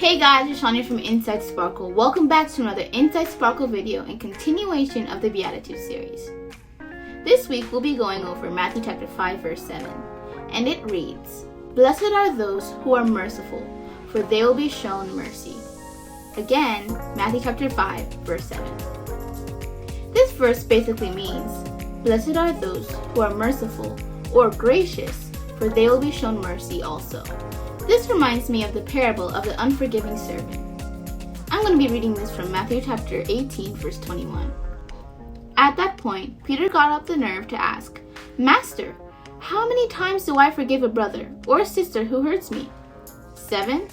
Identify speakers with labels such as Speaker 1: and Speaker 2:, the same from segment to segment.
Speaker 1: Hey guys, it's Shania from Inside Sparkle. Welcome back to another Inside Sparkle video in continuation of the Beatitudes series. This week we'll be going over Matthew chapter 5 verse 7, and it reads, "Blessed are those who are merciful, for they will be shown mercy." Again, Matthew chapter 5 verse 7. This verse basically means, blessed are those who are merciful or gracious, for they will be shown mercy also. This reminds me of the parable of the unforgiving servant. I'm going to be reading this from Matthew chapter 18 verse 21. At that point, Peter got up the nerve to ask, "Master, how many times do I forgive a brother or a sister who hurts me? 7?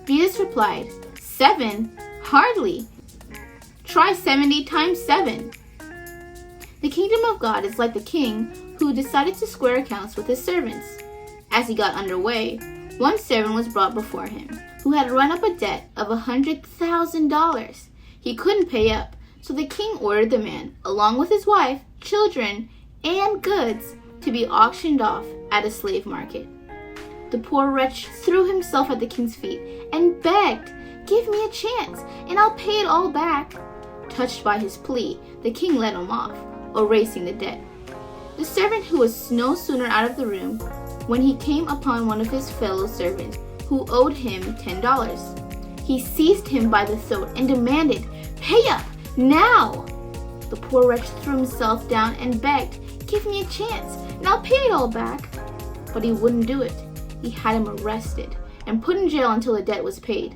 Speaker 1: Jesus replied, 7? Hardly. Try 70 times 7. The kingdom of God is like the king who decided to square accounts with his servants. As he got underway, one servant was brought before him, who had run up a debt of $100,000. He couldn't pay up, so the king ordered the man, along with his wife, children, and goods, to be auctioned off at a slave market. The poor wretch threw himself at the king's feet and begged, "Give me a chance, and I'll pay it all back." Touched by his plea, the king let him off, erasing the debt. The servant who was no sooner out of the room when he came upon one of his fellow servants who owed him $10. He seized him by the throat and demanded, "Pay up, now!" The poor wretch threw himself down and begged, "Give me a chance, and I'll pay it all back." But he wouldn't do it. He had him arrested and put in jail until the debt was paid.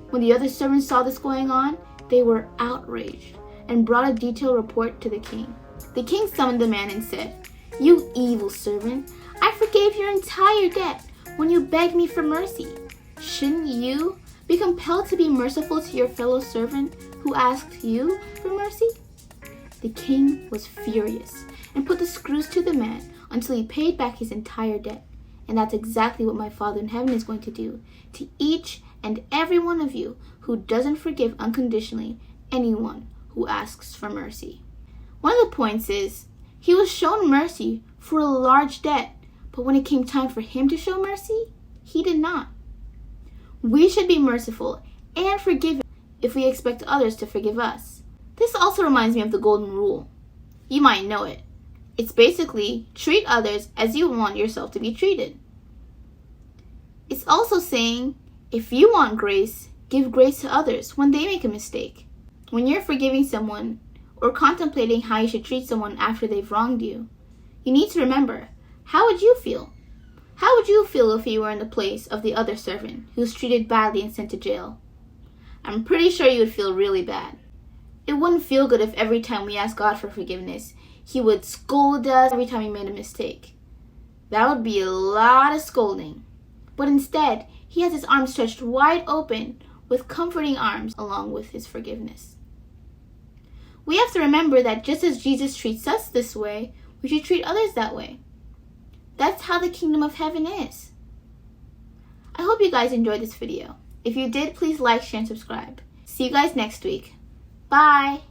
Speaker 1: When the other servants saw this going on, they were outraged and brought a detailed report to the king. The king summoned the man and said, "You evil servant, I forgave your entire debt when you begged me for mercy. Shouldn't you be compelled to be merciful to your fellow servant who asked you for mercy?" The king was furious and put the screws to the man until he paid back his entire debt. And that's exactly what my Father in heaven is going to do to each and every one of you who doesn't forgive unconditionally anyone who asks for mercy. One of the points is, he was shown mercy for a large debt, but when it came time for him to show mercy, he did not. We should be merciful and forgiving if we expect others to forgive us. This also reminds me of the golden rule. You might know it. It's basically, treat others as you want yourself to be treated. It's also saying, if you want grace, give grace to others when they make a mistake. When you're forgiving someone or contemplating how you should treat someone after they've wronged you, you need to remember, how would you feel? How would you feel if you were in the place of the other servant who's treated badly and sent to jail? I'm pretty sure you would feel really bad. It wouldn't feel good if every time we ask God for forgiveness, He would scold us every time we made a mistake. That would be a lot of scolding. But instead, He has His arms stretched wide open with comforting arms along with His forgiveness. We have to remember that just as Jesus treats us this way, we should treat others that way. That's how the kingdom of heaven is. I hope you guys enjoyed this video. If you did, please like, share, and subscribe. See you guys next week. Bye!